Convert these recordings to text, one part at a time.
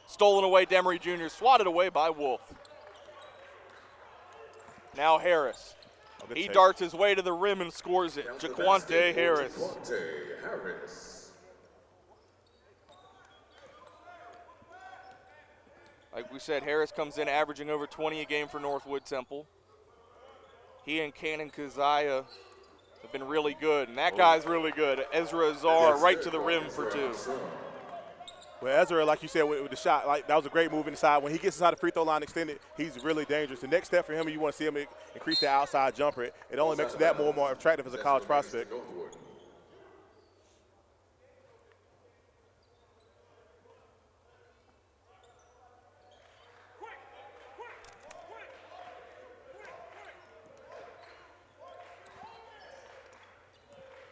Stolen away, Demery Jr. swatted away by Wolf. Now Harris. He darts his way to the rim and scores it. Jaquante Harris. Like we said, Harris comes in averaging over 20 a game for Northwood Temple. He and Cannon Keziah have been really good, and that guy's really good. Ezra Azar right to the rim for 2. Well, Ezra, like you said, with the shot, like that was a great move inside. When he gets inside the free throw line extended, he's really dangerous. The next step for him, you want to see him increase the outside jumper. It only makes that more and more attractive as a college prospect.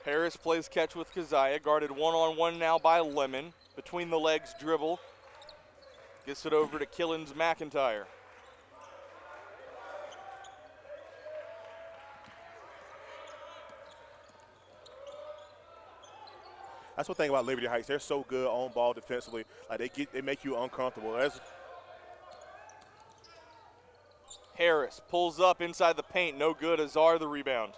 Harris plays catch with Keziah, guarded one-on-one now by Lemon. Between the legs dribble. Gets it over to Killens McIntyre. That's one thing about Liberty Heights. They're so good on ball defensively. Like they make you uncomfortable. Harris pulls up inside the paint. No good. Azar the rebound.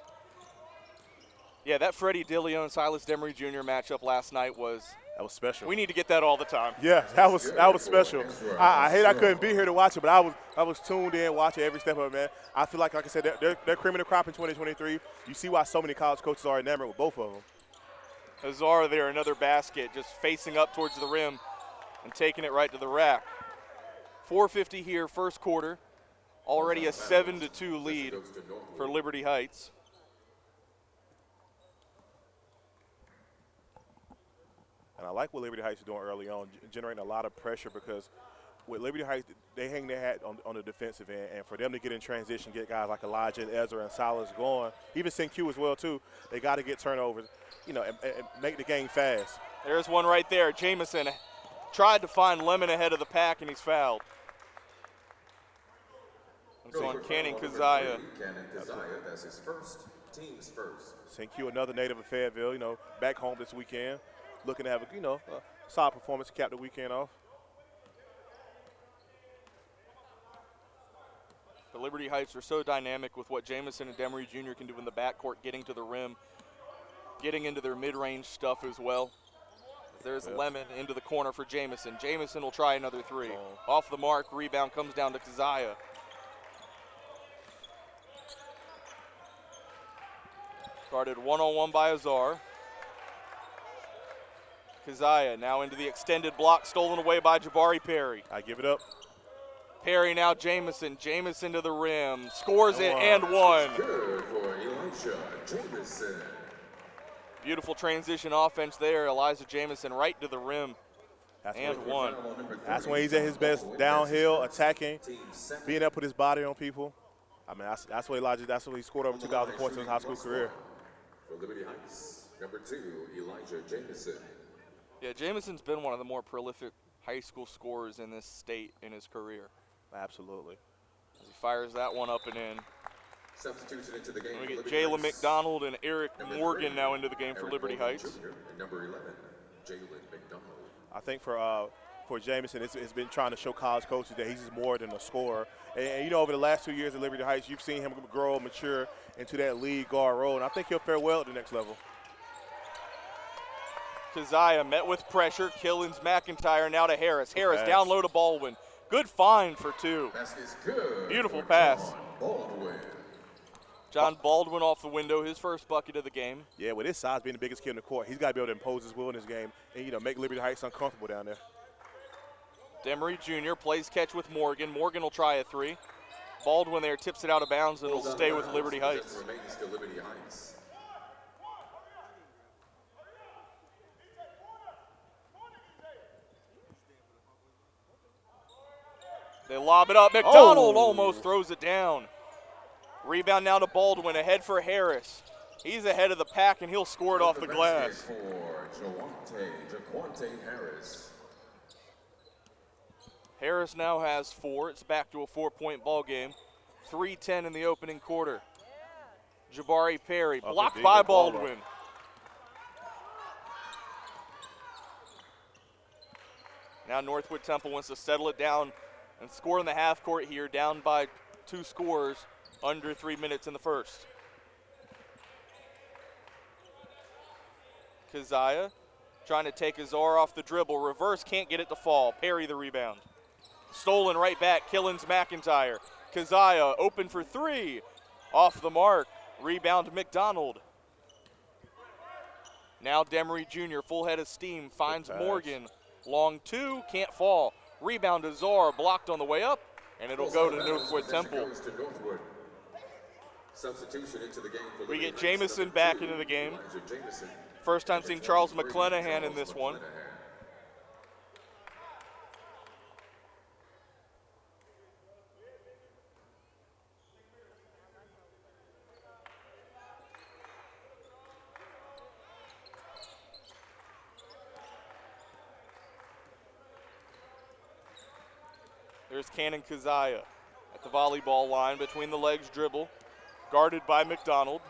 Yeah, that Freddie Dillio and Silas Demery Jr. matchup last night was special. We need to get that all the time. Yeah, that was special. I hate I couldn't be here to watch it, but I was tuned in, watching every step of it, man. I feel like I said, they're cream of the crop in 2023. You see why so many college coaches are enamored with both of them. Azar there, another basket, just facing up towards the rim and taking it right to the rack. 4:50 here, first quarter. Already a 7-2 lead for Liberty Heights. And I like what Liberty Heights is doing early on, generating a lot of pressure, because with Liberty Heights, they hang their hat on the defensive end, and for them to get in transition, get guys like Elijah and Ezra and Silas going, even Q as well too, they got to get turnovers, and make the game fast. There's one right there. Jamison tried to find Lemon ahead of the pack, and he's fouled. It's on Cannon Keziah. Cannon Keziah, that's his first, team's first. Q, another native of Fayetteville, back home this weekend. Looking to have a solid performance to cap the weekend off. The Liberty Heights are so dynamic with what Jamison and Demery Jr. can do in the backcourt, getting to the rim, getting into their mid-range stuff as well. There's Lemon into the corner for Jamison. Jamison will try another 3. Off the mark, rebound comes down to Keziah. Guarded one-on-one by Azar. Keziah now into the extended block, stolen away by Jabari Perry. I give it up. Perry now Jamison. Jamison to the rim. Scores it and one. Good for Elijah Jamison. Beautiful transition offense there. Elijah Jamison right to the rim. And one. That's when he's at his best, downhill, attacking, being up with his body on people. I mean, that's what he scored over 2,000 points in his high school career. For Liberty Heights, number 2, Elijah Jamison. Yeah, Jamison's been one of the more prolific high school scorers in this state in his career. Absolutely. As he fires that one up and in. Substituted into the game. We get Jalen McDonald and Eric Morgan now into the game for Liberty Heights. Jr. and number 11, Jalen McDonald. I think for Jamison, it's been trying to show college coaches that he's more than a scorer. And over the last 2 years at Liberty Heights, you've seen him grow, mature into that lead guard role, and I think he'll fare well at the next level. Keziah met with pressure. Killens McIntyre now to Harris. Harris down low to Baldwin. Good find for 2. Basket's good. Beautiful pass. Baldwin. John Baldwin off the window, his first bucket of the game. Yeah, with his size being the biggest kid in the court, he's got to be able to impose his will in this game and, make Liberty Heights uncomfortable down there. Demery Jr. plays catch with Morgan. Morgan will try a 3. Baldwin there tips it out of bounds, and it'll stay with Liberty Heights. Remains to Liberty Heights. They lob it up. McDonald almost throws it down. Rebound now to Baldwin, ahead for Harris. He's ahead of the pack, and he'll score it off the glass. For Jaquante Harris. Harris now has 4. It's back to a 4-point ball game. 3:10 in the opening quarter. Jabari Perry blocked by Baldwin. Now Northwood Temple wants to settle it down and score in the half court here, down by 2 scores, under 3 minutes in the first. Keziah trying to take Azar off the dribble. Reverse, can't get it to fall. Perry the rebound. Stolen right back, Killens McIntyre. Keziah open for 3. Off the mark. Rebound McDonald. Now Demery Jr., full head of steam, finds Morgan. Long 2, can't fall. Rebound Azar, blocked on the way up, and it'll go to Northwood Temple. Substitution into the game for we get Jamison back into the game. First time seeing Charles McClenahan in this one. There's Cannon Keziah at the volleyball line, between the legs dribble, guarded by McDonald.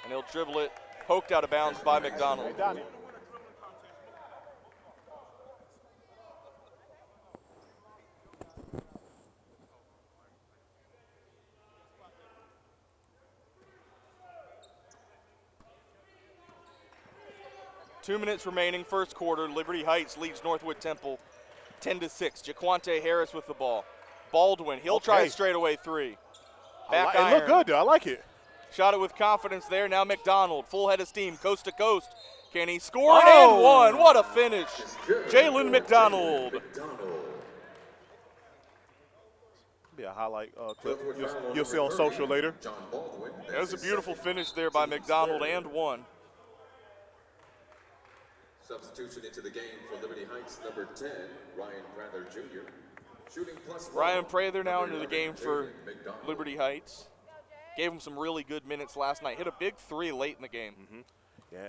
And he'll dribble it, poked out of bounds by McDonald. 2 minutes remaining, first quarter. Liberty Heights leads Northwood Temple 10-6. Jaquante Harris with the ball. Baldwin, he'll try a straightaway 3. Back iron. It looked good, though. I like it. Shot it with confidence there. Now McDonald, full head of steam, coast to coast. Can he score it? And one. What a finish. Jalen McDonald. Be a highlight clip you'll see on social later. That was a beautiful finish there by McDonald, and 1. Substitution into the game for Liberty Heights, number 10, Ryan Prather Jr. Shooting +1. Ryan Prather now into the game for Liberty Heights. Gave him some really good minutes last night. Hit a big 3 late in the game. Yeah,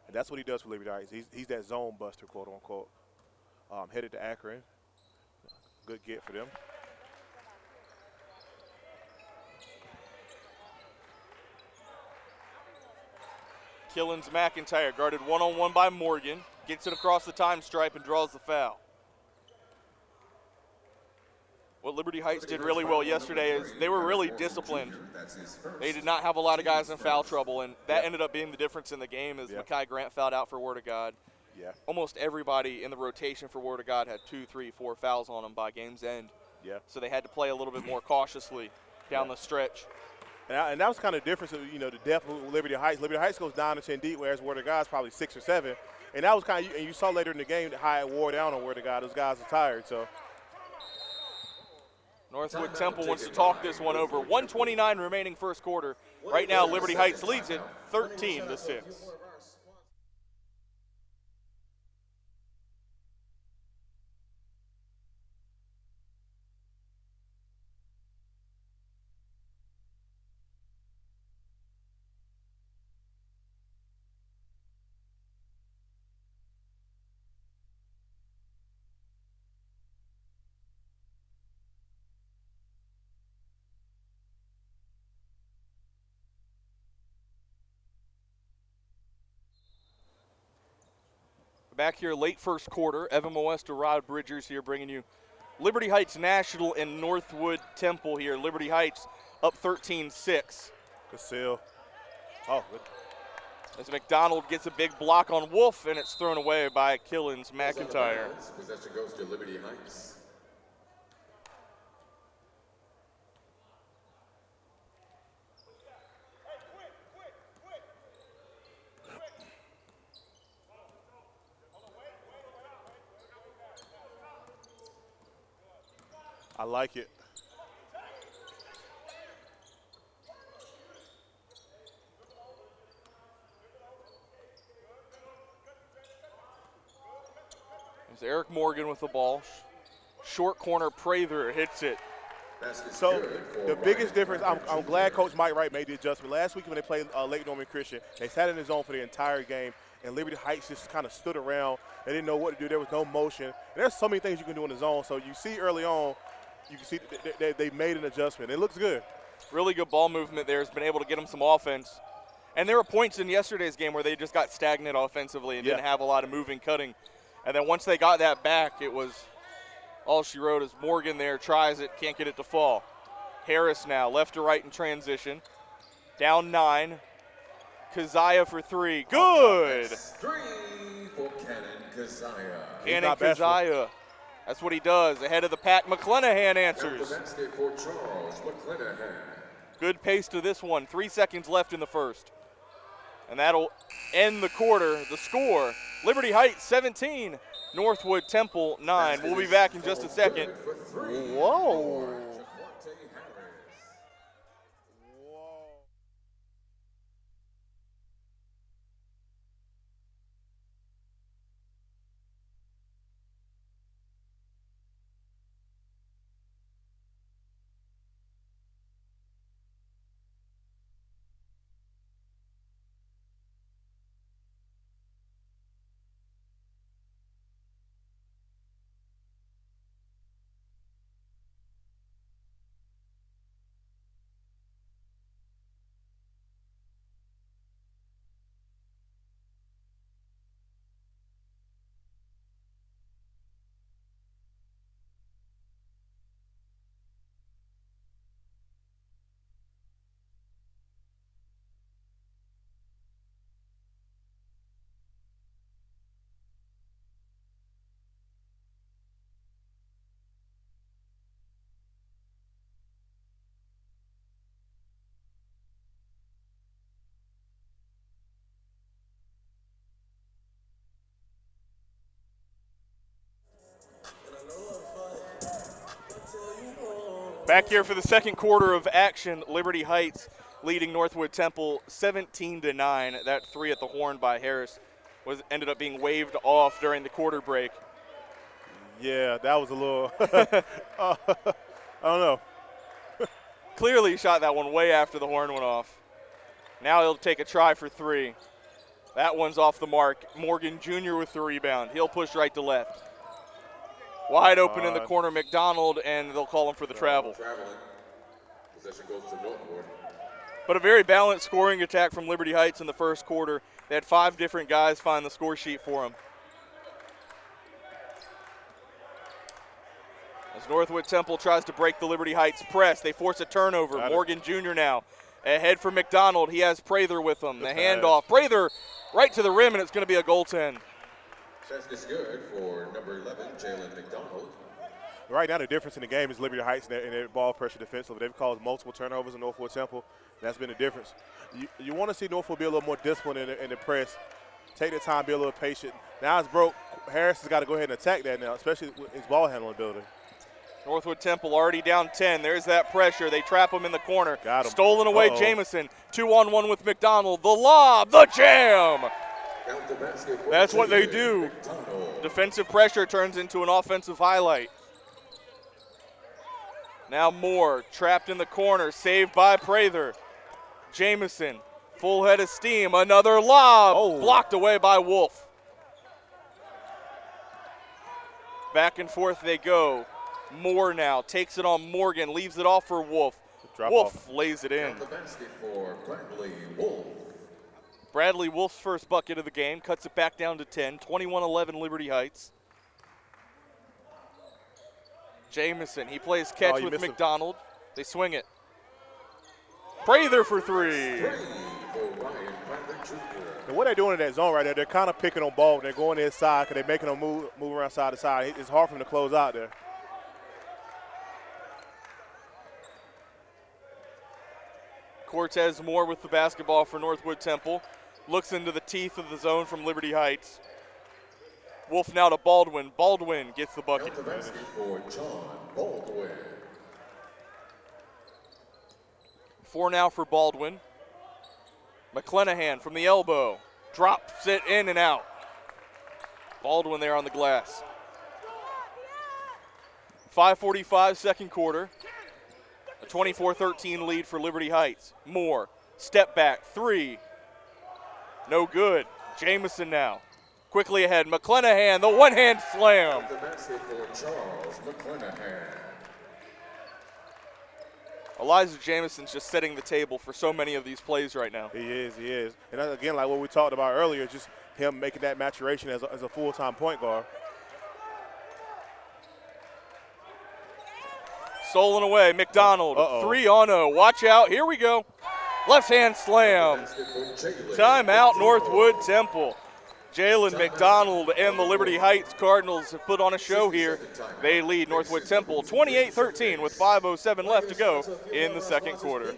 and that's what he does for Liberty Heights. He's that zone buster, quote unquote. Headed to Akron. Good get for them. Killens McIntyre guarded one-on-one by Morgan. Gets it across the time stripe and draws the foul. What Liberty Heights did really well yesterday is they were really disciplined. They did not have a lot of guys in foul trouble, and that ended up being the difference in the game as Makai Grant fouled out for Word of God. Yeah. Almost everybody in the rotation for Word of God had 2, 3, 4 fouls on them by game's end. Yeah. So they had to play a little bit more cautiously down the stretch. And that was kind of the difference of, the depth of Liberty Heights. Liberty Heights goes 9 to 10 deep, whereas Word of God's probably 6 or 7. And that was kind of, and you saw later in the game how it wore down on Word of God. Those guys are tired, so. Northwood Temple wants to talk this one over. 1:29 remaining first quarter. Right now, Liberty Heights leads it 13-6. Back here late first quarter, Evan Moesta, Rod Bridgers here bringing you Liberty Heights National and Northwood Temple here. Liberty Heights up 13-6. Good seal. Oh, good. As McDonald gets a big block on Wolf, and it's thrown away by Killens McIntyre. Possession goes to Liberty Heights. I like it. There's Eric Morgan with the ball. Short corner, Prather hits it. So the biggest difference, I'm glad Coach Mike Wright made the adjustment. Last week when they played Lake Norman Christian, they sat in the zone for the entire game, and Liberty Heights just kind of stood around. They didn't know what to do. There was no motion. And there's so many things you can do in the zone. So you see early on, you can see they made an adjustment. It looks good. Really good ball movement there. Has been able to get them some offense. And there were points in yesterday's game where they just got stagnant offensively and didn't have a lot of moving, cutting. And then once they got that back, it was all she wrote is Morgan there, tries it, can't get it to fall. Harris now, left to right in transition. Down 9. Keziah for 3. Good! 3 for Cannon Keziah. Cannon Keziah. That's what he does. Ahead of the pack, McClenahan answers. The basket for Charles McClenahan. Good pace to this one. 3 seconds left in the first. And that'll end the quarter. The score, Liberty Heights 17, Northwood Temple 9. We'll be back in just a second. Whoa. Back here for the second quarter of action, Liberty Heights leading Northwood Temple 17-9. That 3 at the horn by Harris ended up being waved off during the quarter break. Yeah, that was a little, I don't know. Clearly shot that one way after the horn went off. Now he'll take a try for 3. That one's off the mark. Morgan Jr. with the rebound. He'll push right to left. Wide open in the corner, McDonald, and they'll call him for the travel. Possession goes to Northwood. But a very balanced scoring attack from Liberty Heights in the first quarter. They had 5 different guys find the score sheet for them. As Northwood Temple tries to break the Liberty Heights press, they force a turnover. Morgan Jr. now ahead for McDonald. He has Prather with him. The handoff. Prather right to the rim, and it's going to be a goaltend. Chest is good for number 11, Jalen McDonald. Right now, the difference in the game is Liberty Heights and their ball pressure defensively. They've caused multiple turnovers in Northwood Temple. That's been the difference. You want to see Northwood be a little more disciplined in the press. Take their time, be a little patient. Now it's broke. Harris has got to go ahead and attack that now, especially with his ball handling ability. Northwood Temple already down 10. There's that pressure. They trap him in the corner. Got him. Stolen away, Jamison. 2-on-1 with McDonald. The lob, the jam. That's what they do. Defensive pressure turns into an offensive highlight. Now Moore trapped in the corner, saved by Prather. Jamison, full head of steam. Another lob, blocked away by Wolf. Back and forth they go. Moore now takes it on Morgan, leaves it off for Wolf. Wolf lays it in. The basket for Bradley Wolf. Bradley Wolf's first bucket of the game, cuts it back down to 10, 21-11 Liberty Heights. Jamison, he plays catch with McDonald. They swing it. Prather for 3. And what they're doing in that zone right there, they're kind of picking on ball. They're going inside because they're making them move around side to side. It's hard for them to close out there. Cortez Moore with the basketball for Northwood Temple. Looks into the teeth of the zone from Liberty Heights. Wolf now to Baldwin. Baldwin gets the bucket. The basket for John Baldwin. 4 now for Baldwin. McClenahan from the elbow. Drops it in and out. Baldwin there on the glass. 5:45 second quarter. A 24-13 lead for Liberty Heights. Moore, step back, 3. No good. Jamison now. Quickly ahead, McClenahan, the one-hand slam. The basket for Charles McClenahan. Elijah Jamison's just setting the table for so many of these plays right now. He is. And again, like what we talked about earlier, just him making that maturation as a full-time point guard. Stolen away, McDonald, 3-on-0. Watch out, here we go. Left hand slam. Timeout, Northwood Temple. Jalen McDonald and the Liberty Heights Cardinals have put on a show here. They lead Northwood Temple 28-13 with 5:07 left to go in the second quarter.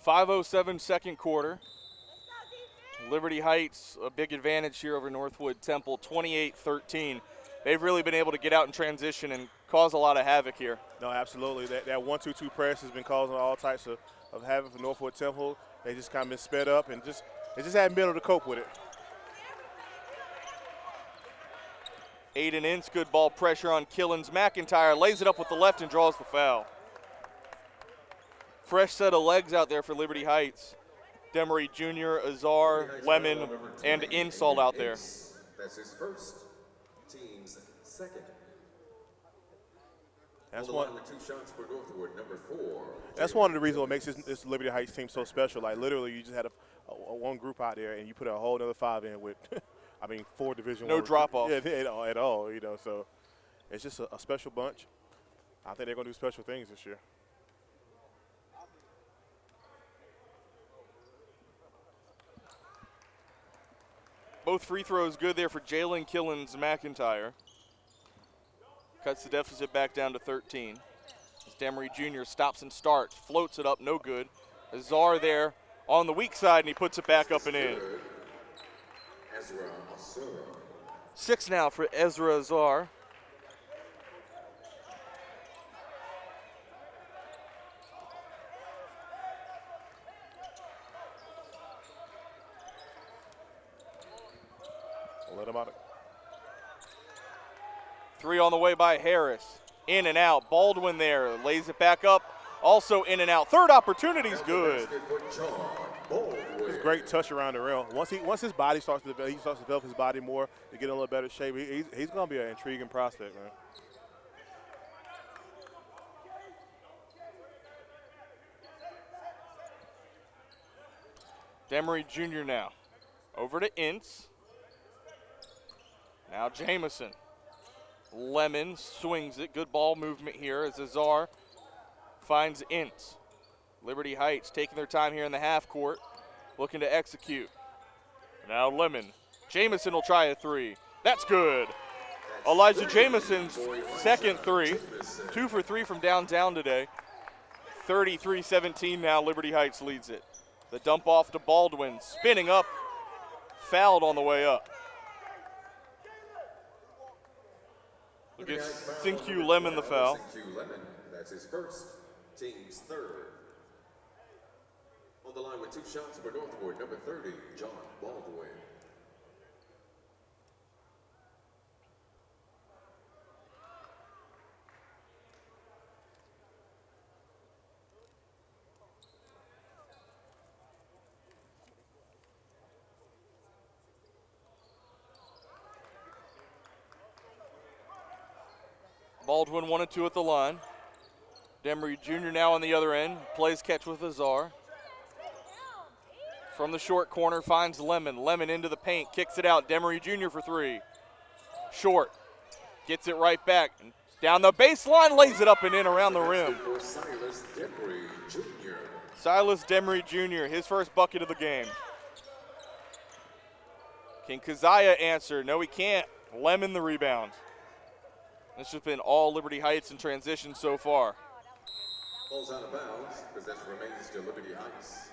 .507 second quarter. Liberty Heights, a big advantage here over Northwood Temple, 28-13. They've really been able to get out in transition and cause a lot of havoc here. No, absolutely. That 1-2-2 press has been causing all types of havoc for Northwood Temple. They just kind of been sped up and they just haven't been able to cope with it. Aiden Ince, good ball pressure on Killens. McIntyre lays it up with the left and draws the foul. Fresh set of legs out there for Liberty Heights. Demery Jr., Azar, Lemon, and Insult out there. That's his first, team's second. That's one with 2 shots for Northwood, number 4. That's one of the reasons what makes this Liberty Heights team so special. Like literally, you just had one group out there, and you put a whole other 5 in with, 4 Division. No drop off. Yeah, at all. So it's just a special bunch. I think they're gonna do special things this year. Both free throws good there for Jalen Killens McIntyre. Cuts the deficit back down to 13. As Demery Jr. stops and starts, floats it up, no good. Azar there on the weak side, and he puts it back up and in. 6 now for Ezra Azar. Let him out. 3 on the way by Harris. In and out. Baldwin there. Lays it back up. Also in and out. Third opportunity's good. It's great touch around the rim. Once his body starts to develop, he starts to develop his body more to get in a little better shape. He's going to be an intriguing prospect, man. Demery Jr. now. Over to Ince. Now Jamison. Lemon swings it. Good ball movement here as Azar finds Ince. Liberty Heights taking their time here in the half court, looking to execute. Now Lemon. Jamison will try a 3. That's good. Elijah Jamison's second 3. 2 for 3 from downtown today. 33-17 now. Liberty Heights leads it. The dump off to Baldwin. Spinning up. Fouled on the way up. Look at Sinkyu Lemon the foul. Sinkyu Lemon, that's his first, team's third. On the line with 2 shots for Northwood, number 30, John Baldwin. Baldwin 1 and 2 at the line. Demery Jr. now on the other end. Plays catch with Azar. From the short corner finds Lemon. Lemon into the paint. Kicks it out. Demery Jr. for 3. Short. Gets it right back. Down the baseline, lays it up and in around the rim. For Silas Demery Jr. Silas Demery Jr., his first bucket of the game. Can Keziah answer? No, he can't. Lemon the rebound. This has been all Liberty Heights in transition so far. Falls out of bounds. Possession remains to Liberty Heights.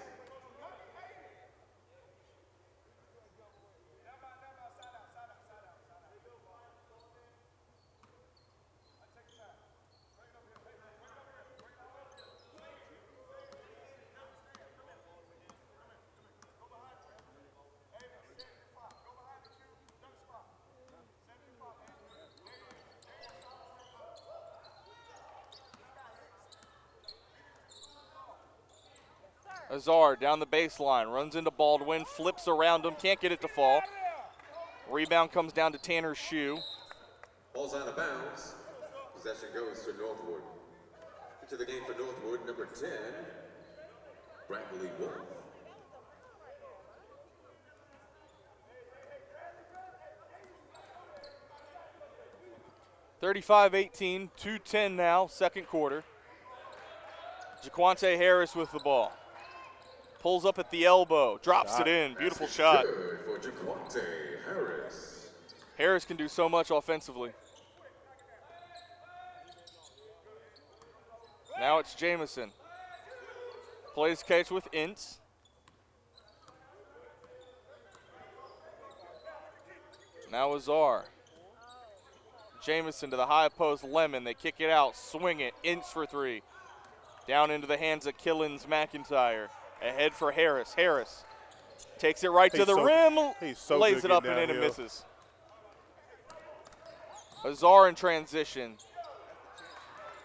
Azar down the baseline, runs into Baldwin, flips around him, can't get it to fall. Rebound comes down to Tanner's shoe. Falls out of bounds. Possession goes to Northwood. Into the game for Northwood, number 10, Bradley Wolf. (35-18), 2:10 now, second quarter. Jaquante Harris with the ball. Pulls up at the elbow, drops it in. Beautiful shot. Good for Jaquante Harris. Harris can do so much offensively. Now it's Jamison. Plays catch with Ince. Now Azar. Jamison to the high post, Lemon. They kick it out, swing it. Ince for three. Down into the hands of Killens McIntyre. Ahead for Harris. Harris takes it right to the rim. Lays it up and in and misses. Azar in transition.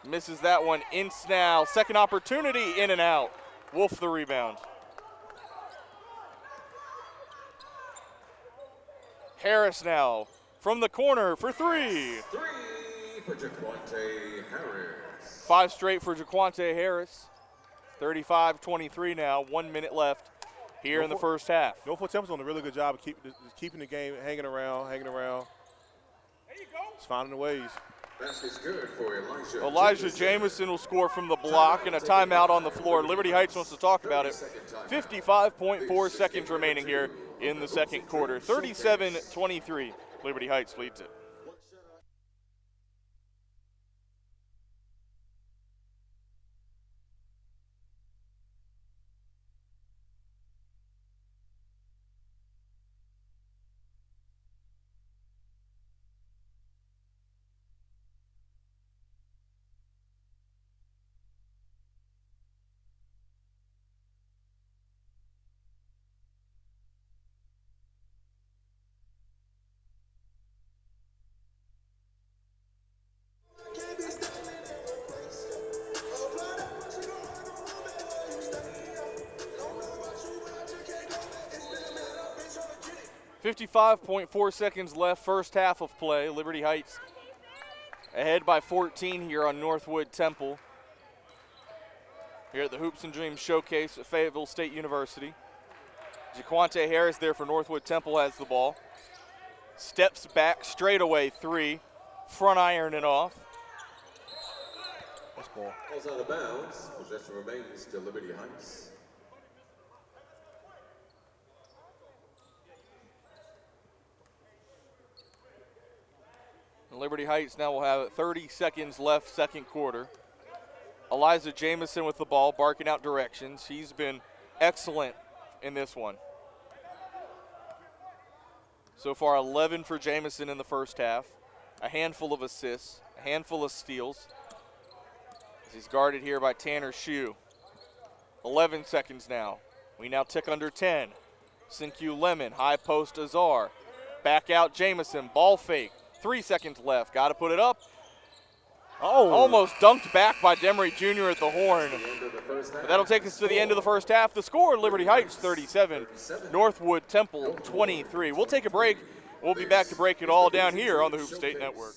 Misses that one. Ince now. Second opportunity, in and out. Wolf the rebound. Harris now from the corner for three. Three for Jaquante Harris. 5 straight for Jaquante Harris. 35-23 now, 1 minute left here in the first half. Northwood Temple's done a really good job of keeping the game hanging around. It's finding the ways. Basket's good for Elijah Jamison will score from the block and a timeout on the floor. Liberty Heights wants to talk about it. 55.4 seconds remaining here in the second quarter. 37-23, Liberty Heights leads it. .4 seconds left, first half of play. Liberty Heights ahead by 14 here on Northwood Temple. Here at the Hoops and Dreams Showcase at Fayetteville State University. Jaquante Harris there for Northwood Temple has the ball. Steps back, straightaway three. Front iron and off. That's cool. Falls out of bounds. Possession remains to Liberty Heights. Liberty Heights now will have 30 seconds left, second quarter. Elijah Jamison with the ball, barking out directions. He's been excellent in this one. So far, 11 for Jamison in the first half. A handful of assists, a handful of steals. As he's guarded here by Tanner Shue. 11 seconds now. We now tick under 10. Sinkyu Lemon, high post Azar. Back out Jamison, ball fake. 3 seconds left. Got to put it up. Oh, almost dunked back by Demery Jr. at the horn. But that'll take us to the end of the first half. The score, Liberty Heights 37, Northwood Temple 23. We'll take a break. We'll be back to break it all down here on the Hoop State Network.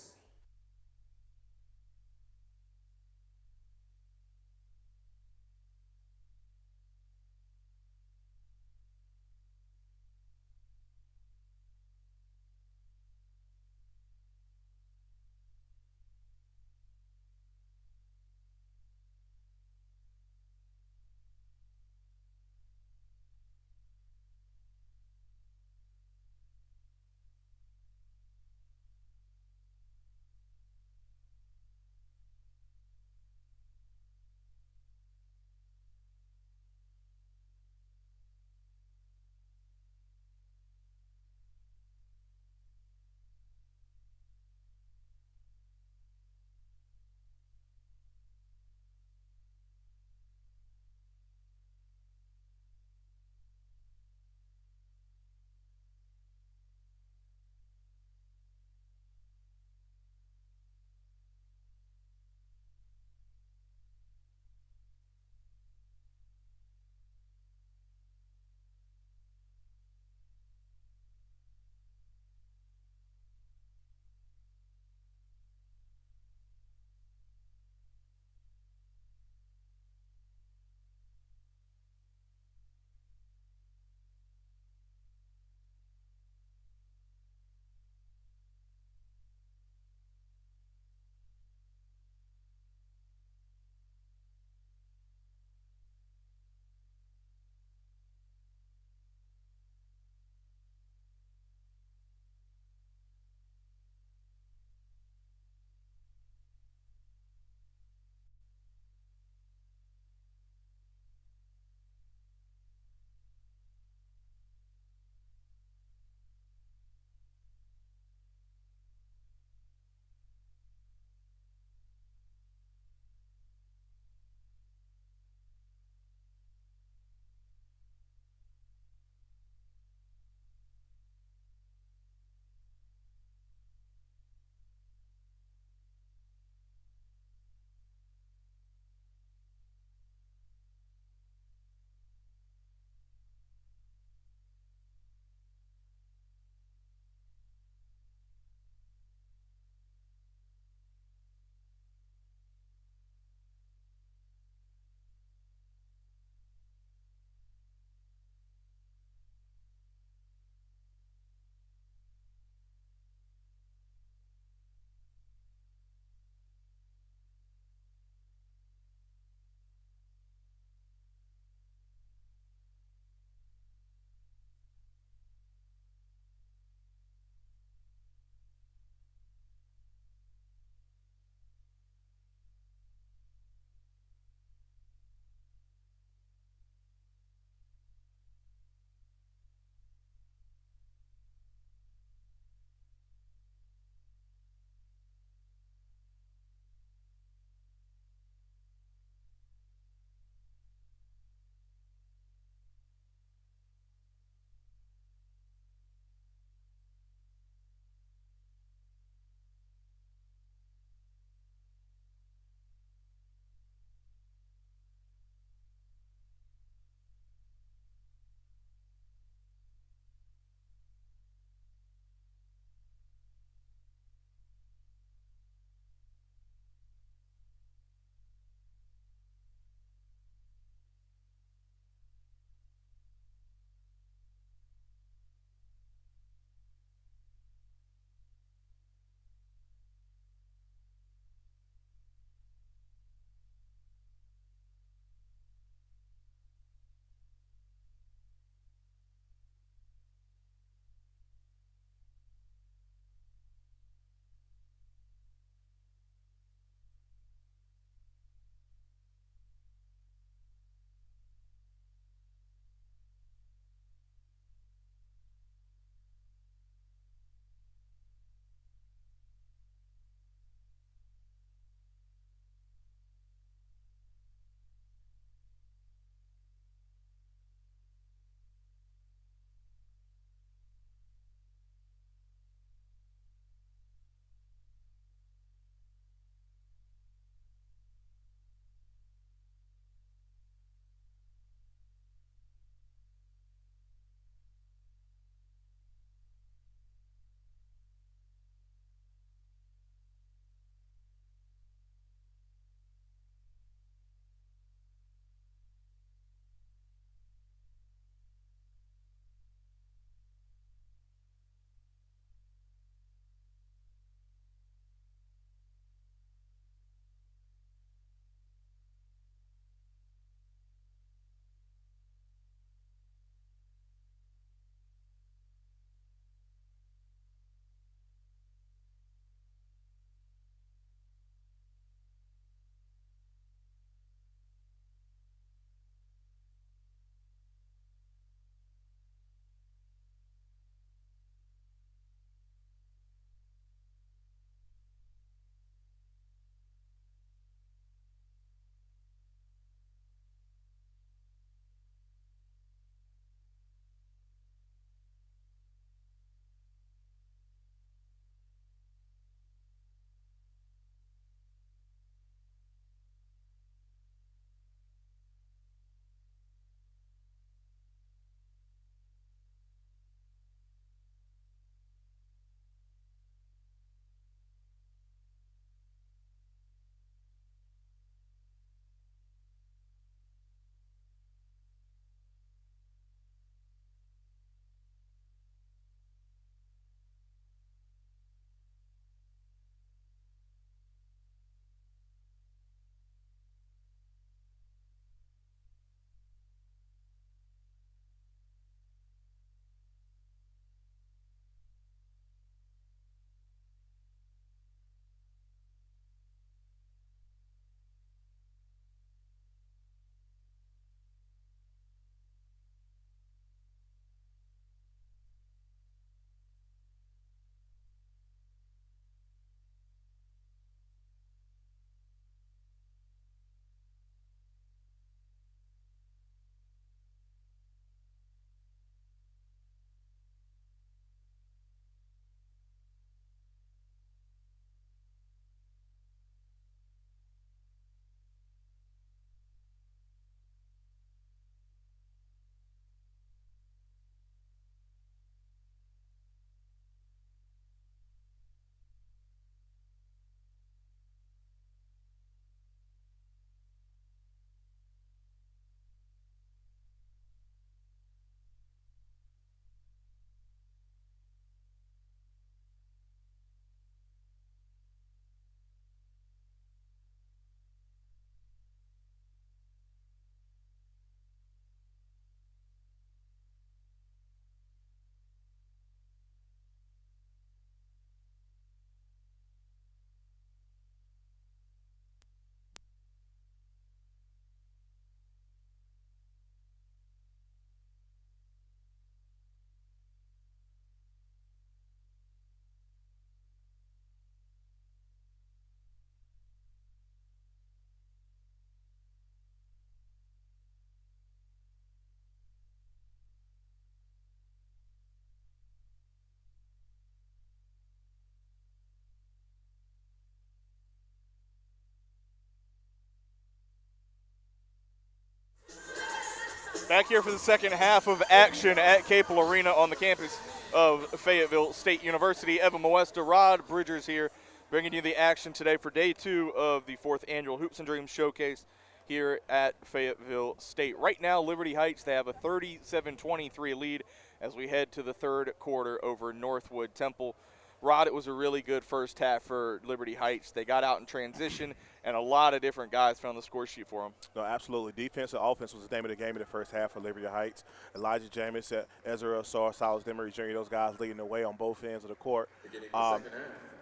Back here for the second half of action at Capel Arena on the campus of Fayetteville State University. Evan Moesta, Rod Bridgers here, bringing you the action today for day 2 of the 4th annual Hoops and Dreams Showcase here at Fayetteville State. Right now, Liberty Heights, they have a 37-23 lead as we head to the third quarter over Northwood Temple. Rod, it was a really good first half for Liberty Heights. They got out in transition, and a lot of different guys found the score sheet for them. No, absolutely. Defense and offense was the name of the game in the first half for Liberty Heights. Elijah James, Ezra Asar, Silas Demery Jr., those guys leading the way on both ends of the court.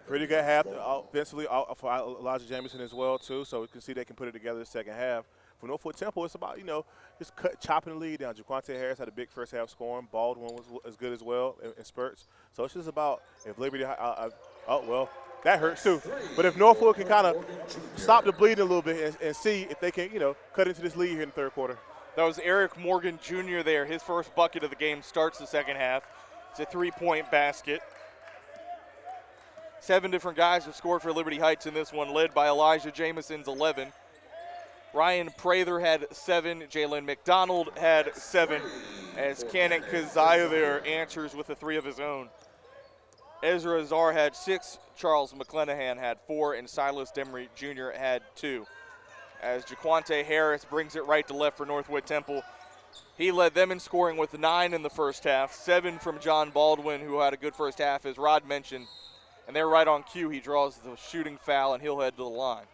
Pretty good half offensively for Elijah Jamison as well, too, so we can see they can put it together in the second half. For Northwood Temple, it's about, just chopping the lead down. Jaquante Harris had a big first half scoring. Baldwin was as good as well in spurts. So it's just about if Liberty that hurts too. But if Northwood can kind of stop the bleeding a little bit and see if they can, cut into this lead here in the third quarter. That was Eric Morgan Jr. there. His first bucket of the game starts the second half. It's a 3-point basket. 7 different guys have scored for Liberty Heights in this one, led by Elijah Jamison's 11. Ryan Prather had 7. Jalen McDonald had 7. As Cannon Keziah there answers with a 3 of his own. Ezra Azar had 6. Charles McClenahan had 4. And Silas Demery Jr. had 2. As Jaquante Harris brings it right to left for Northwood Temple. He led them in scoring with 9 in the first half. 7 from John Baldwin, who had a good first half, as Rod mentioned. And they're right on cue. He draws the shooting foul, and he'll head to the line.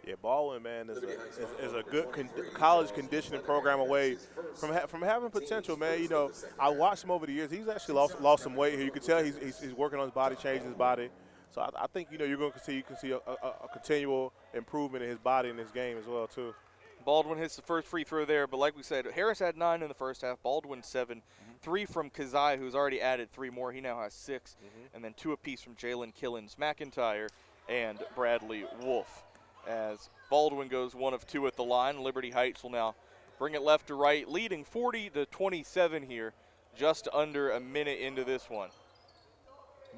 Yeah, Baldwin, man, is a good college conditioning program away from having potential, man. I watched him over the years. He's actually lost some weight here. You can tell he's working on his body, changing his body. So I think, you're going to see a continual improvement in his body in this game as well, too. Baldwin hits the first free throw there, but like we said, Harris had 9 in the first half, Baldwin 7, 3 from Keziah, who's already added 3 more. He now has 6, and then 2 apiece from Jalen Killens McIntyre and Bradley Wolf. As Baldwin goes 1 of 2 at the line, Liberty Heights will now bring it left to right, leading 40-27 here, just under a minute into this one.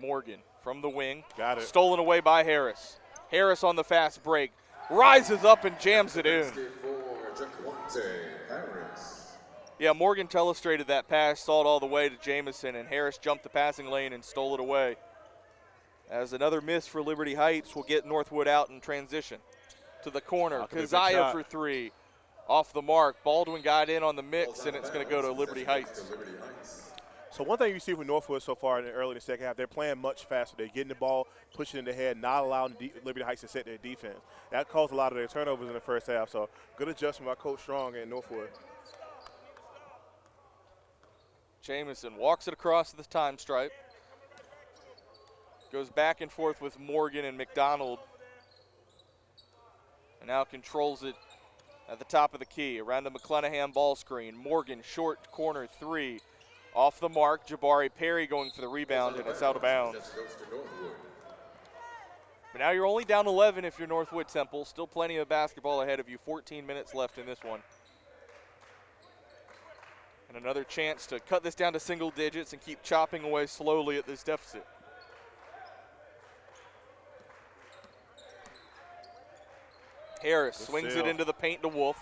Morgan from the wing, got it. Stolen away by Harris. Harris on the fast break, rises up and jams it in. Yeah, Morgan telestrated that pass, saw it all the way to Jamison, and Harris jumped the passing lane and stole it away. As another miss for Liberty Heights will get Northwood out in transition. To the corner, Keziah for 3. Off the mark, Baldwin got in on the mix, and it's going to go to Liberty Heights. So one thing you see with Northwood so far early in the second half, they're playing much faster. They're getting the ball, pushing in the head, not allowing Liberty Heights to set their defense. That caused a lot of their turnovers in the first half, so good adjustment by Coach Strong and Northwood. Jamison walks it across the time stripe. Goes back and forth with Morgan and McDonald. And now controls it at the top of the key. Around the McClenahan ball screen. Morgan, short corner 3. Off the mark, Jabari Perry going for the rebound, and it's out of bounds. But now you're only down 11 if you're Northwood Temple. Still plenty of basketball ahead of you. 14 minutes left in this one. And another chance to cut this down to single digits and keep chopping away slowly at this deficit. Harris swings it into the paint to Wolf.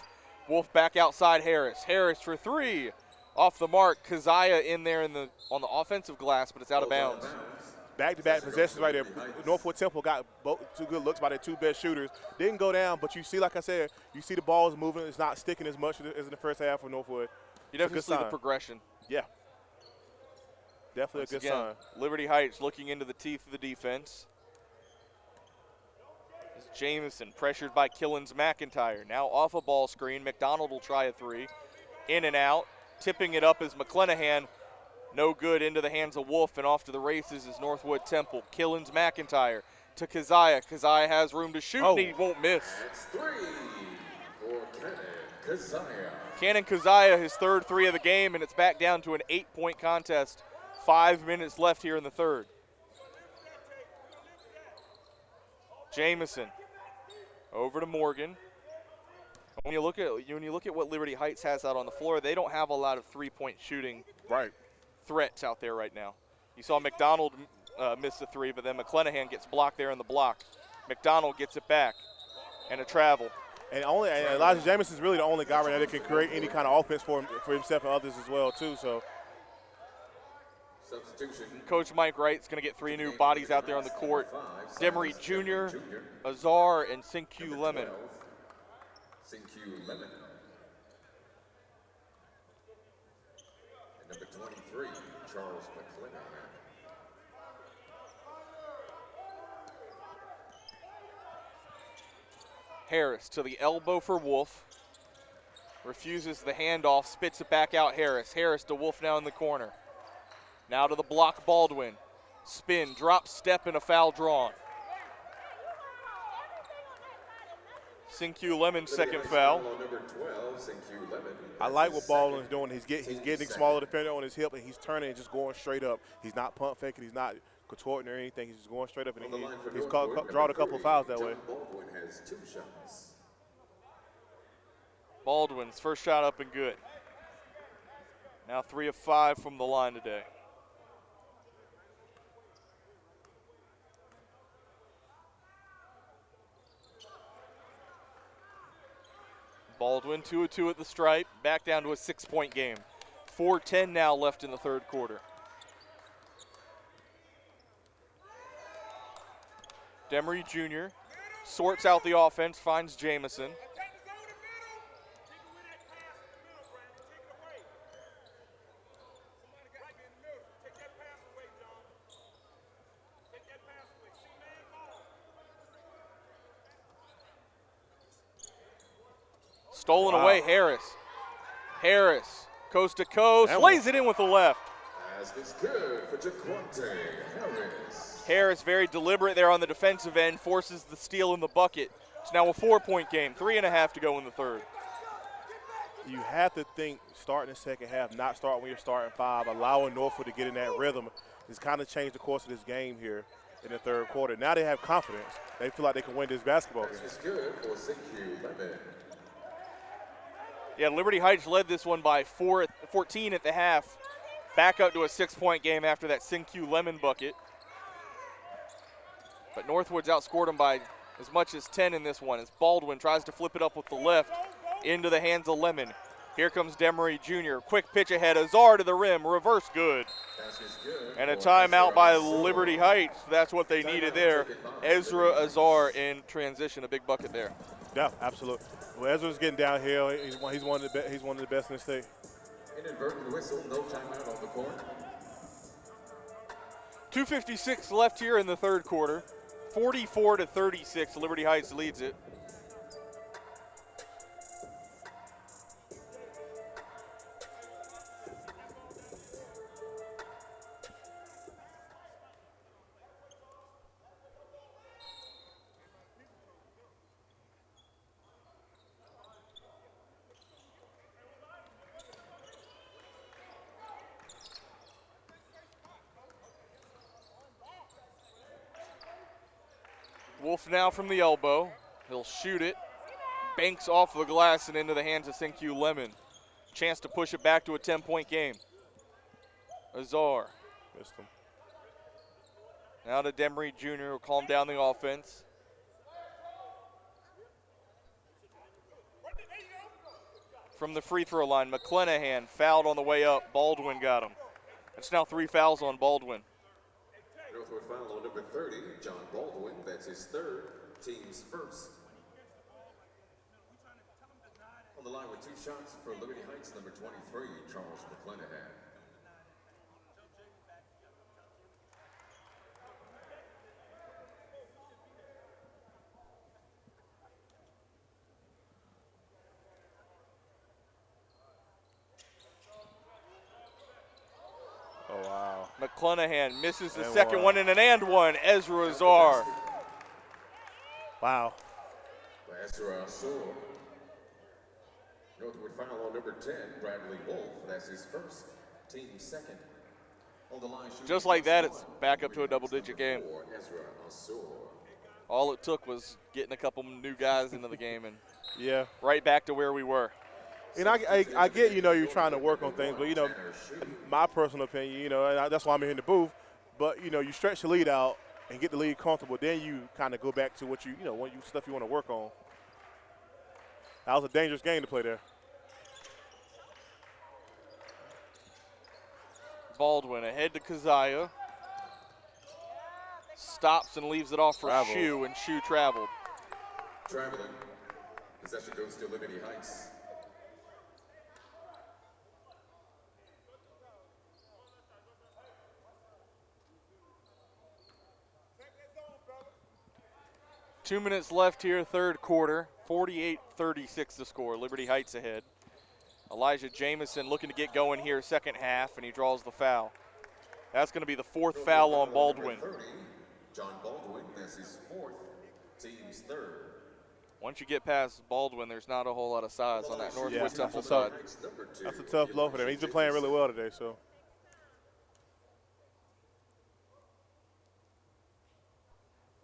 Wolf back outside Harris. Harris for 3. Off the mark. Keziah in there on the offensive glass, but it's out of bounds. Back-to-back possessions right there. Northwood Temple got 2 good looks by their 2 best shooters. Didn't go down, but you see, like I said, you see the balls moving. It's not sticking as much as in the first half for Northwood. You definitely see the progression. Yeah. Definitely a good sign. Liberty Heights looking into the teeth of the defense. Jamison pressured by Killens McIntyre. Now off a ball screen. McDonald will try a 3. In and out. Tipping it up is McClenahan. No good, into the hands of Wolf, and off to the races is Northwood Temple. Killens McIntyre to Keziah. Keziah has room to shoot, and he won't miss. That's 3 for Cannon Keziah. Cannon Keziah, his third 3 of the game, and it's back down to an 8-point contest. 5 minutes left here in the third. Jamison over to Morgan. When you look at what Liberty Heights has out on the floor, they don't have a lot of 3-point shooting threats out there right now. You saw McDonald miss the 3, but then McClenahan gets blocked there in the block. McDonald gets it back. And a travel. And Elijah Jameson is really the only guy right now that can create any kind of offense for himself and others as well, too. So, Substitution. Coach Mike Wright's going to get 3 new bodies out there on the court. Demery Jr., Azar, and Sinkyu Lemon. Sinkyu Lemon. And number 23, Charles McClellan. Harris to the elbow for Wolf. Refuses the handoff, spits it back out Harris. Harris to Wolf now in the corner. Now to the block, Baldwin. Spin, drop, step, and a foul drawn. Sinkyu Lemon's second foul. Number 12, Sinkyu Lemon. I like what Baldwin's doing. He's getting smaller defender on his hip, and he's turning and just going straight up. He's not pump faking. He's not contorting or anything. He's just going straight up, and he's drawn a couple of fouls that way. Baldwin has 2 shots. Baldwin's first shot up and good. Now 3 of 5 from the line today. Baldwin 2 of 2 at the stripe, back down to a 6-point game. 4:10 now left in the third quarter. Demery Jr. sorts out the offense, finds Jamison. Stolen away, Harris. Harris, coast to coast, lays it in with the left. Basket's good for Jaquante Harris. Harris very deliberate there on the defensive end, forces the steal in the bucket. It's now a 4-point game, 3.5 to go in the third. You have to think starting the second half, not start when you're starting 5, allowing Northwood to get in that rhythm. It's kind of changed the course of this game here in the third quarter. Now they have confidence. They feel like they can win this basketball game. Basket's good for Sinkyu Lemon. Yeah, Liberty Heights led this one by 14 at the half. Back up to a 6-point game after that Sinkyu Lemon bucket. But Northwood's outscored them by as much as 10 in this one as Baldwin tries to flip it up with the left into the hands of Lemon. Here comes Demery Jr. Quick pitch ahead. Azar to the rim. Reverse good. And a timeout by Liberty Heights. That's what they needed there. Ezra Azar in transition. A big bucket there. Yeah, absolutely. Well, Ezra's getting downhill. He's one of the best in the state. Inadvertent whistle, no timeout on the court. 2:56 left here in the third quarter. 44-36, Liberty Heights leads it. Wolf now from the elbow. He'll shoot it. Banks off the glass and into the hands of Sinkyu Lemon. Chance to push it back to a 10-point game. Azar. Missed him. Now to Demery Jr. will calm down the offense. From the free throw line, McClenahan fouled on the way up. Baldwin got him. It's now 3 fouls on Baldwin. Northwood foul on number 30, John Baldwin. That's his third, team's first. On the line with 2 shots for Liberty Heights, number 23, Charles McClenahan. Oh, wow. McClenahan misses the second one and an and one. Ezra Azar. Wow. Ezra Azar. Northwood foul on number 10, Bradley Wolf. That's his first, team's second. On the line, just like that, it's back up to a double-digit game. Ezra Azar. All it took was getting a couple new guys into the game and yeah, right back to where we were. And I get, you're trying to work on things, but, my personal opinion, and that's why I'm here in the booth, but, you stretch the lead out and get the lead comfortable, then you kind of go back to what stuff you want to work on. That was a dangerous game to play there. Baldwin ahead to Keziah. Stops and leaves it off for Shu, and Shu traveled. Traveling. Possession goes to Liberty Heights. Two minutes left here, third quarter. 48-36 the score. Liberty Heights ahead. Elijah Jamison looking to get going here second half, and he draws the foul. That's going to be the fourth foul on Baldwin. 30, John Baldwin, that's his fourth, team's third. Once you get past Baldwin, there's not a whole lot of size on that Northwood Temple side. That's a tough blow for them. He's been playing really well today, so.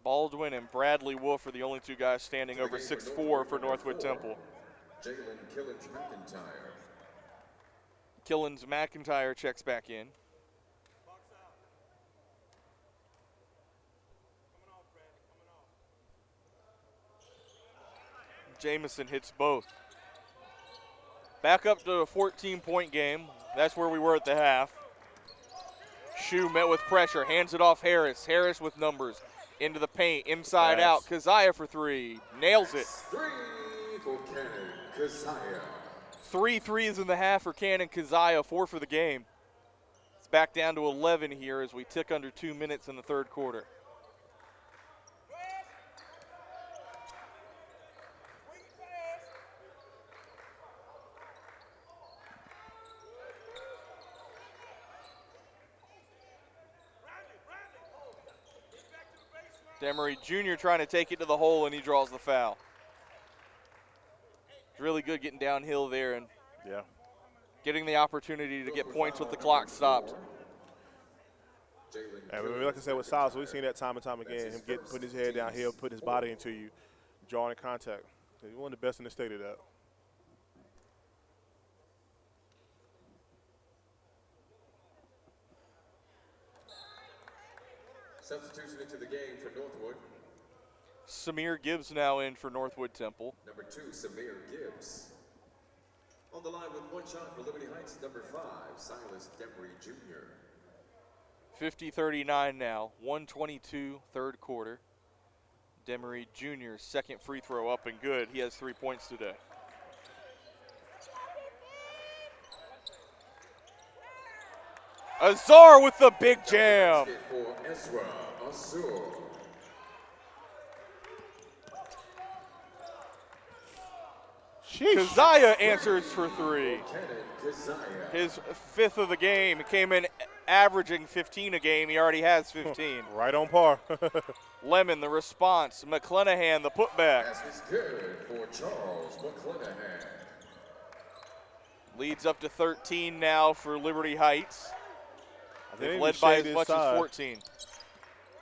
Baldwin and Bradley Wolf are the only two guys standing over 6'4" for Northwood Temple. Jalen Killins McIntyre. Killins McIntyre checks back in. Jamison hits both. Back up to a 14-point game. That's where we were at the half. Shu met with pressure, hands it off Harris. Harris with numbers. Into the paint, inside out. Keziah for three. Nails it. 3 for Cannon Keziah. 3 threes in the half for Cannon Keziah, 4 for the game. It's back down to 11 here as we tick under 2 minutes in the third quarter. Demery Jr. trying to take it to the hole, and he draws the foul. It's really good getting downhill there and getting the opportunity to get points with the clock stopped. And like I said with Silas, we've seen that time and time again, him putting his head downhill, putting his body into you, drawing contact. He's one of the best in the state of that. Substitution into the game for Northwood. Samir Gibbs now in for Northwood Temple. Number 2, Samir Gibbs. On the line with one shot for Liberty Heights, number 5, Silas Demery Jr. 50-39 now, 1:22 third quarter. Demery Jr.'s second free throw up and good. He has 3 points today. Azar with the big jam. For Ezra Azur. Keziah answers for 3. Keziah. His 5th of the game. He came in averaging 15 a game. He already has 15. Right on par. Lemon, the response. McClenahan, the putback. Pass is good for Charles McClenahan. Leads up to 13 now for Liberty Heights. They've led by as much as 14.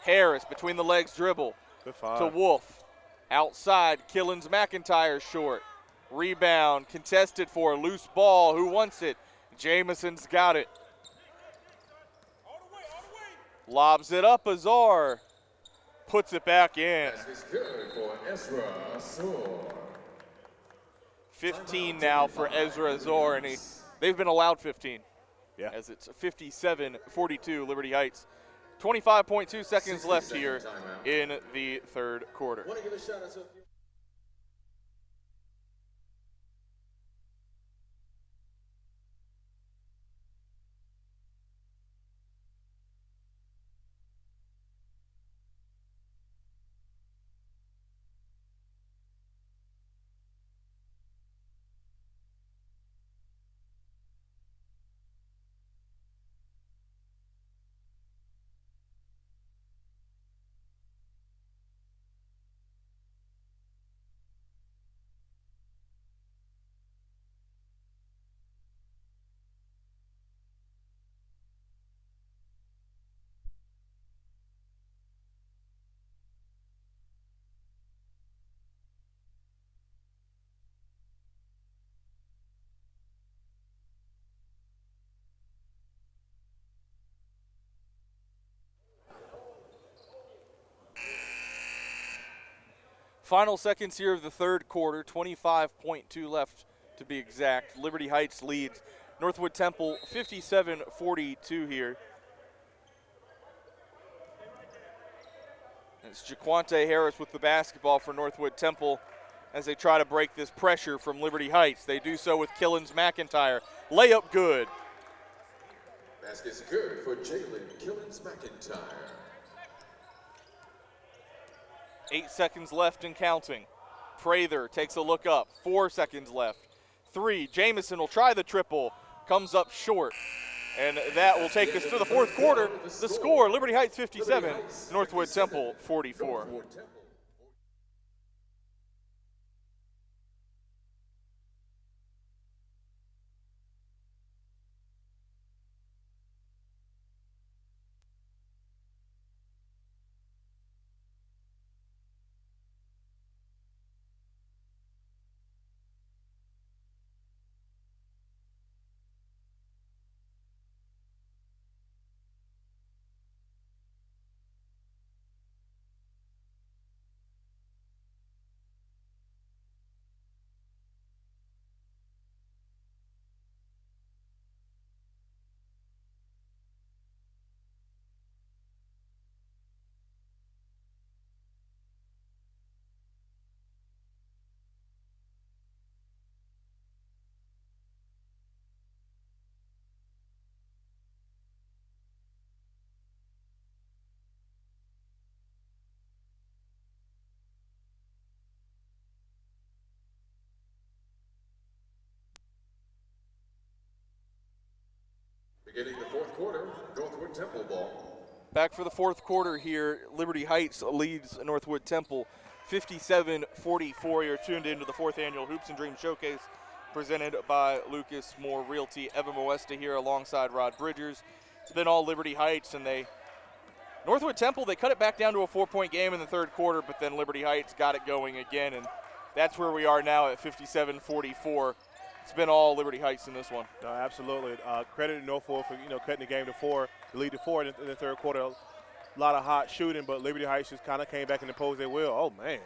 Harris between the legs dribble to Wolf. Outside, Killins McIntyre short. Rebound contested for a loose ball. Who wants it? Jamison's got it. Lobs it up. Azar puts it back in. This is good for Ezra Azur. 15 now for Ezra Azar, and they've been allowed 15. Yeah. As it's 57-42 Liberty Heights. 25.2 seconds left here in the third quarter. Want to give a shout out to Final seconds here of the third quarter, 25.2 left to be exact. Liberty Heights leads Northwood Temple 57-42 here. It's Jaquante Harris with the basketball for Northwood Temple as they try to break this pressure from Liberty Heights. They do so with Killens McIntyre. Layup good. Basket's good for Jalen Killens McIntyre. 8 seconds left and counting. Prather takes a look up. 4 seconds left. 3. Jamison will try the triple. Comes up short. And that will take us to the fourth quarter. The score, Liberty Heights 57, Northwood Temple 44. Beginning the fourth quarter, Northwood Temple ball. Back for the fourth quarter here. Liberty Heights leads Northwood Temple 57-44. You're tuned into the fourth annual Hoops and Dreams Showcase presented by LucasMoore Realty. Evan Moesta here alongside Rod Bridgers. It's been all Liberty Heights, and Northwood Temple, they cut it back down to a 4-point game in the third quarter, but then Liberty Heights got it going again, and that's where we are now at 57-44. It's been all Liberty Heights in this one. No, absolutely. Credit to Northwood for cutting the game to 4, the lead to 4 in the third quarter. A lot of hot shooting, but Liberty Heights just kind of came back and imposed their will. Oh man.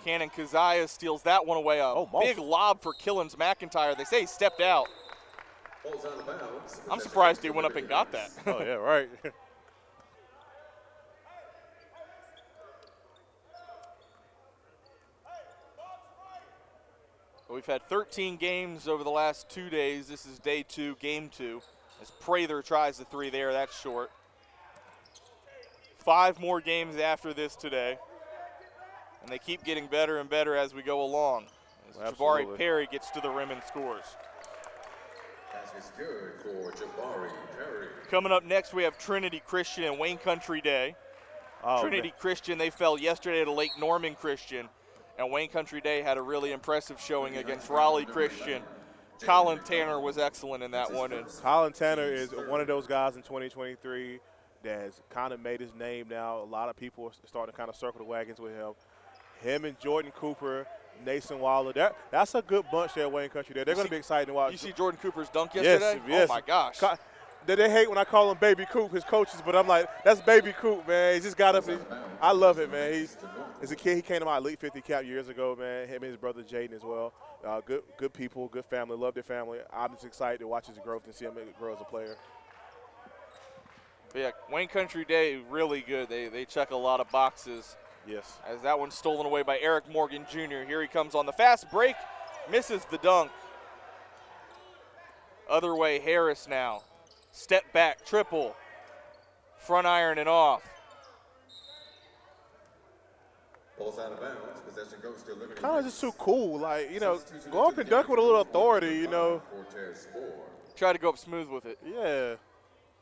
Cannon Kazaya steals that one away. Big lob for Killens McIntyre. They say he stepped out. Ball's out of bounds. I'm surprised he went up and got that. Oh yeah, right. We've had 13 games over the last 2 days. This is day 2, game 2. As Prather tries the 3 there, that's short. 5 more games after this today. And they keep getting better and better as we go along. As Jabari Perry gets to the rim and scores. Basket's good for Jabari Perry. Coming up next, we have Trinity Christian and Wayne Country Day. Trinity Christian, they fell yesterday to Lake Norman Christian. And Wayne Country Day had a really impressive showing against Raleigh Christian. Colin Tanner was excellent in that one. And Colin Tanner is one of those guys in 2023 that's kind of made his name now. A lot of people are starting to kind of circle the wagons with him. Him and Jordan Cooper, Nason Waller, that's a good bunch there at Wayne Country Day. They're going to be excited to watch. You see Jordan Cooper's dunk yesterday? Yes. Oh, my gosh. They hate when I call him Baby Coop, his coaches, but I'm like, that's Baby Coop, man. He just got up. I love it, man. As a kid, he came to my Elite 50 cap years ago, man. Him and his brother Jaden as well. Good people, good family, love their family. I'm just excited to watch his growth and see him grow as a player. But yeah, Wayne Country Day, really good. They check a lot of boxes. Yes. As that one's stolen away by Eric Morgan Jr. Here he comes on the fast break, misses the dunk. Other way, Harris now. Step back, triple. Front iron and off. Ball's out of bounds. Possession goes to Liberty. Kind of just too cool. Like, go up and dunk with a little authority, Try to go up smooth with it. Yeah.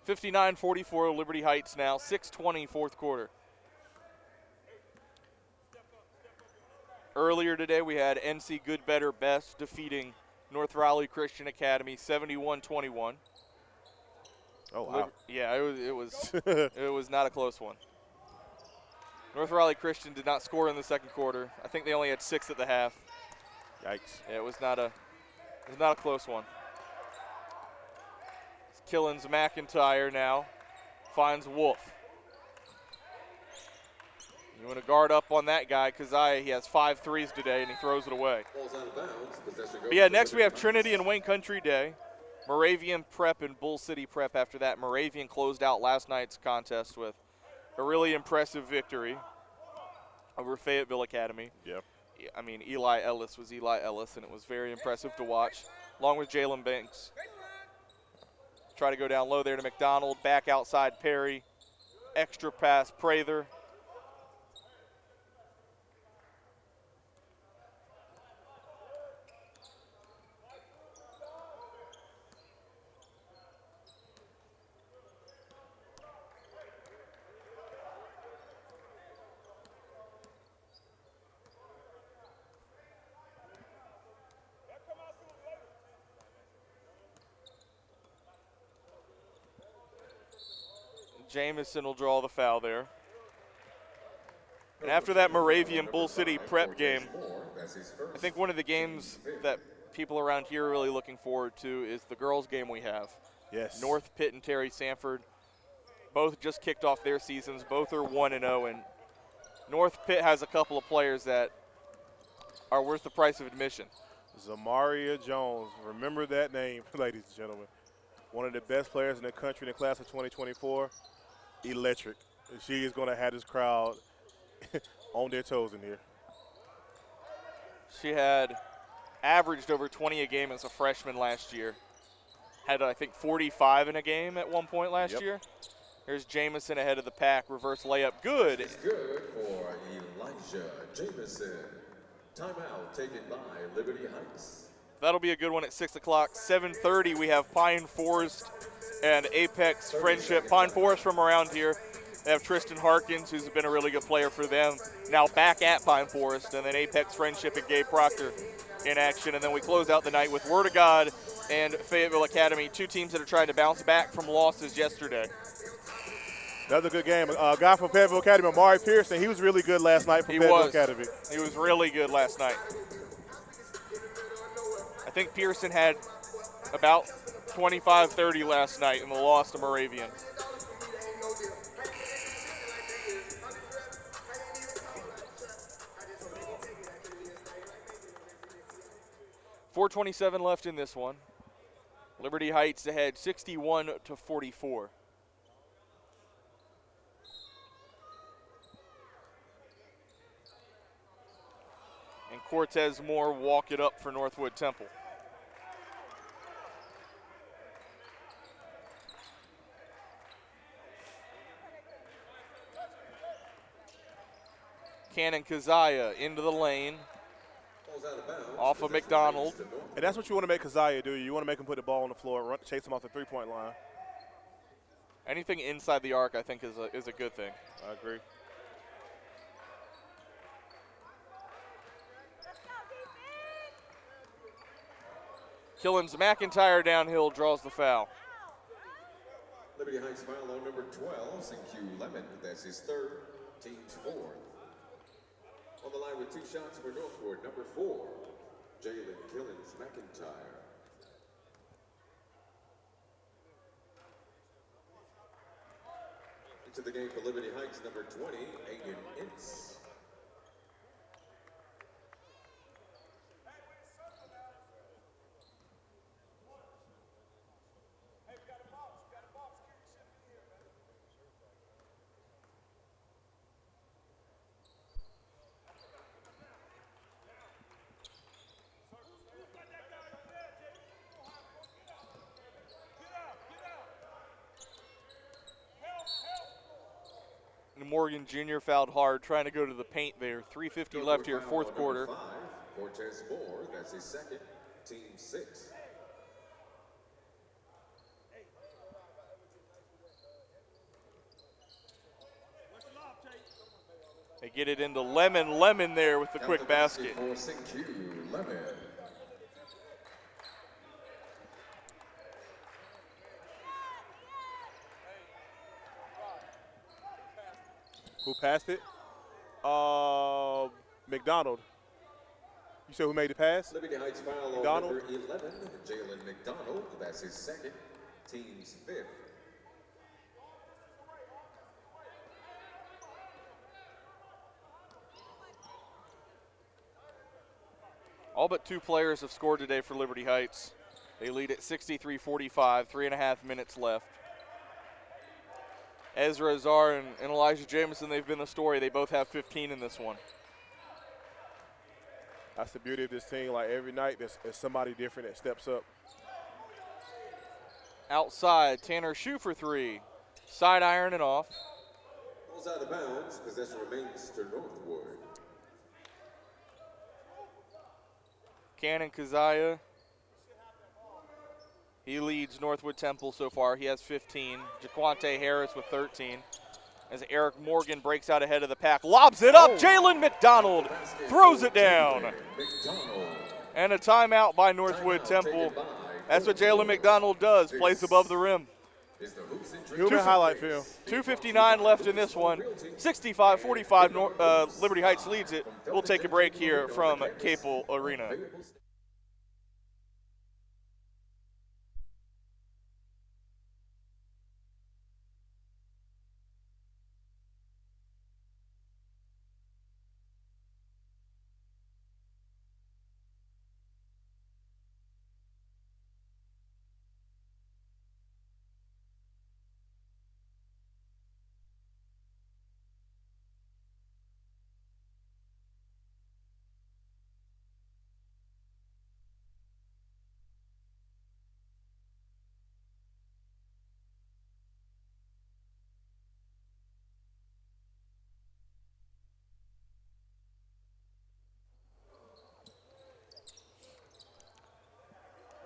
59-44, Liberty Heights now. 6:20 fourth quarter. Earlier today, we had NC Good, Better, Best defeating North Raleigh Christian Academy 71-21. Oh, wow. Yeah, it was it was not a close one. North Raleigh Christian did not score in the second quarter. I think they only had 6 at the half. Yikes. Yeah, it was not a close one. It's Killens McIntyre now. finds Wolf. You want to guard up on that guy, Keziah. He has 5 threes today, and he throws it away. But yeah, next we have Trinity and Wayne Country Day. Moravian Prep and Bull City Prep after that. Moravian closed out last night's contest with a really impressive victory over Fayetteville Academy. Yep. I mean, Eli Ellis was Eli Ellis, and it was very impressive to watch, along with Jalen Banks. Try to go down low there to McDonald, back outside Perry. Extra pass, Prather. Jamison will draw the foul there. And after that Moravian Bull City Prep game, I think one of the games that people around here are really looking forward to is the girls' game we have. Yes. North Pitt and Terry Sanford both just kicked off their seasons. Both are 1-0, and North Pitt has a couple of players that are worth the price of admission. Zamaria Jones. Remember that name, ladies and gentlemen. One of the best players in the country in the class of 2024. Electric. She is going to have this crowd on their toes in here. She had averaged over 20 a game as a freshman last year. Had, I think, 45 in a game at one point last year. Here's Jamison ahead of the pack. Reverse layup. Good. It's good for Elijah Jamison. Timeout taken by Liberty Heights. That'll be a good one at 6 o'clock. 7:30, we have Pine Forest and Apex Friendship. Pine Forest from around here. They have Tristan Harkins, who's been a really good player for them, now back at Pine Forest. And then Apex Friendship and Gabe Proctor in action. And then we close out the night with Word of God and Fayetteville Academy, 2 teams that are trying to bounce back from losses yesterday. Another good game. A guy from Fayetteville Academy, Amari Pearson, he was really good last night for Fayetteville Academy. He was really good last night. I think Pearson had about 25-30 last night in the loss to Moravian. .427 left in this one. Liberty Heights ahead 61-44. And Cortez Moore walk it up for Northwood Temple. Cannon Keziah into the lane. Off of McDonald. And that's what you want to make Keziah do. You want to make him put the ball on the floor, chase him off the three-point line. Anything inside the arc, I think, is a good thing. I agree. Killens McIntyre downhill draws the foul. Liberty Heights foul on number 12, CQ Lemon. That's his 3rd, team's 4th. On the line with 2 shots for Northwood, number 4, Jalen Killens McIntyre. Into the game for Liberty Heights, number 20, Aiden Ince. Morgan Jr. fouled hard, trying to go to the paint there. 3:50 left here, 4th quarter. 5, Cortez Moore, that's his 2nd, team 6. They get it into Lemon. Lemon there with the quick basket. For CQ Lemon. Who passed it? McDonald. You said who made the pass? Liberty Heights foul on McDonald. number 11, Jalen McDonald. That's his 2nd, team's 5th. All but 2 players have scored today for Liberty Heights. They lead at 63-45, 3.5 minutes left. Ezra Azar and Elijah Jamison, they've been the story. They both have 15 in this one. That's the beauty of this team. Like every night, there's somebody different that steps up. Outside, Tanner Shue for 3. Side iron and off. Ball's out of bounds. Possession remains to Northwood. Cannon Kazaya. He leads Northwood Temple so far. He has 15. Jaquante Harris with 13. As Eric Morgan breaks out ahead of the pack. Lobs it up. Jalen McDonald throws it down. And a timeout by Northwood Temple. That's what Jalen McDonald does. Plays above the rim. Human highlight film. 2:59 left in this one. 65-45, Liberty Heights leads it. We'll take a break here from Capel Arena.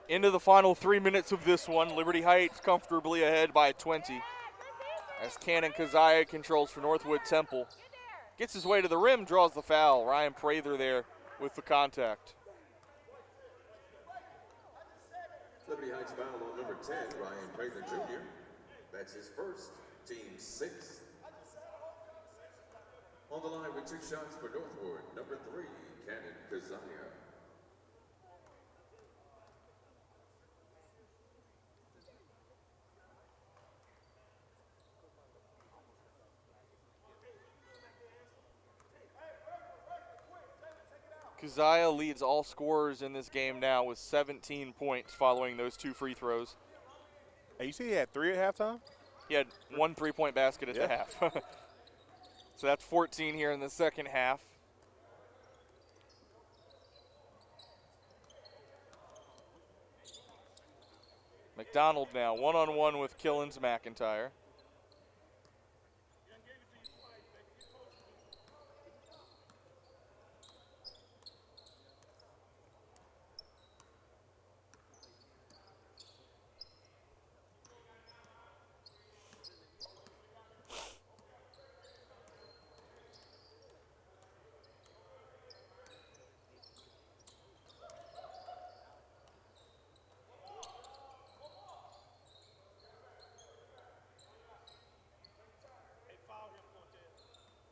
Into the final 3 minutes of this one. Liberty Heights comfortably ahead by 20. As Cannon Kazaya controls for Northwood Temple. Gets his way to the rim, draws the foul. Ryan Prather there with the contact. Liberty Heights foul on number 10, Ryan Prather Jr. That's his first, team 6. On the line with 2 shots for Northwood, number 3, Cannon Kazaya. Kazaya leads all scorers in this game now with 17 points following those 2 free throws. Hey, you see he had 3 at halftime? He had 1 3-point basket at the half. So that's 14 here in the second half. McDonald now one-on-one with Killens McIntyre.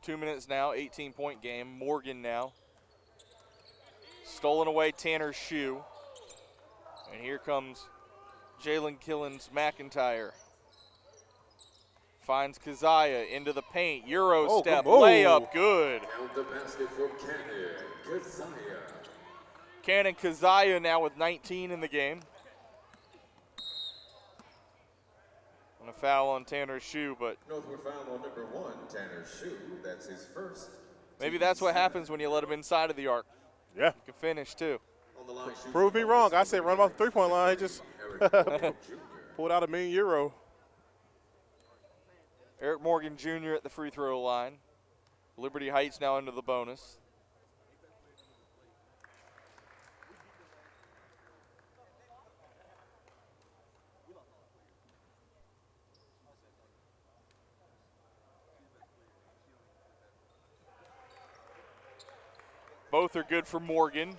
Two minutes now, 18-point game. Morgan now. Stolen away Tanner Shue. And here comes Jalen Killens McIntyre. Finds Kazaya into the paint. Euro step, layup, good. Count the basket for Cannon Kazaya. Cannon Kazaya now with 19 in the game. And a foul on Tanner Shue, but Northwood foul on number 1, Tanner Shue. That's his first. Maybe that's what happens when you let him inside of the arc. Yeah. You can finish too. On the line, Prove me wrong. I said run off the 3-point line. He just pulled out a mean euro. Eric Morgan Jr. at the free throw line. Liberty Heights now into the bonus. Both are good for Morgan.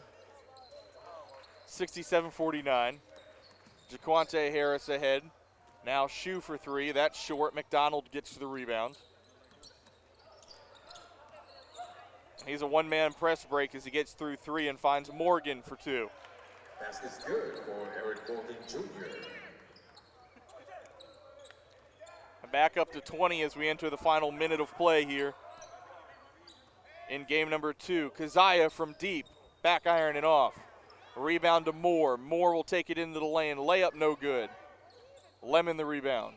67-49. Jaquante Harris ahead. Now Shue for 3. That's short. McDonald gets the rebound. He's a one-man press break as he gets through 3 and finds Morgan for 2. Basket's good for Eric Morgan Jr. Back up to 20 as we enter the final minute of play here in game number 2. Kazaya from deep. Back iron and off. Rebound to Moore. Moore will take it into the lane. Layup no good. Lemon the rebound.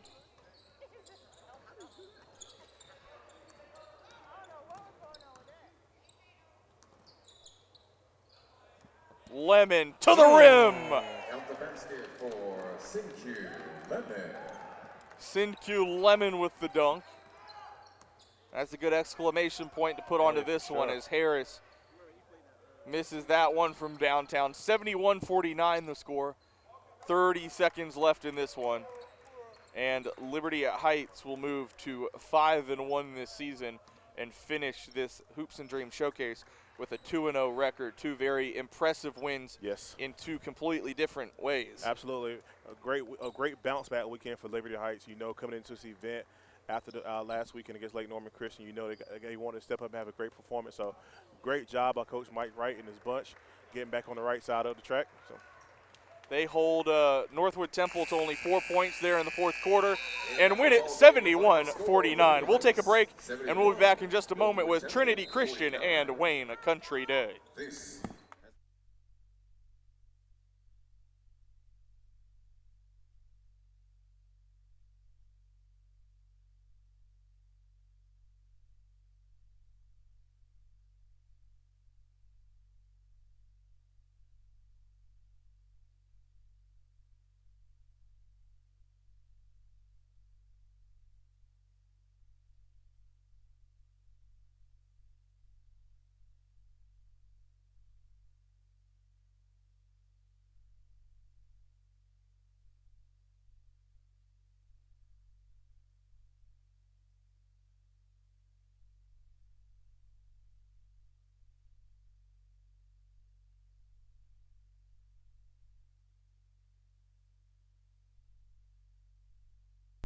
Lemon to the rim. Count the basket for Sinkyu Lemon. Sinkyu Lemon with the dunk. That's a good exclamation point to put onto this one as Harris misses that one from downtown. 71-49 the score. 30 seconds left in this one. And Liberty Heights will move to 5-1 this season and finish this Hoops and Dreams showcase with a 2-0 record. Two very impressive wins in two completely different ways. Absolutely. A great bounce back weekend for Liberty Heights. You know, coming into this event after the last weekend against Lake Norman Christian, you know they wanted to step up and have a great performance. So great job by Coach Mike Wright and his bunch getting back on the right side of the track. So they hold Northwood Temple to only 4 points there in the fourth quarter and win it 71-49. We'll take a break, and we'll be back in just a moment with Trinity Christian and Wayne Country Day. This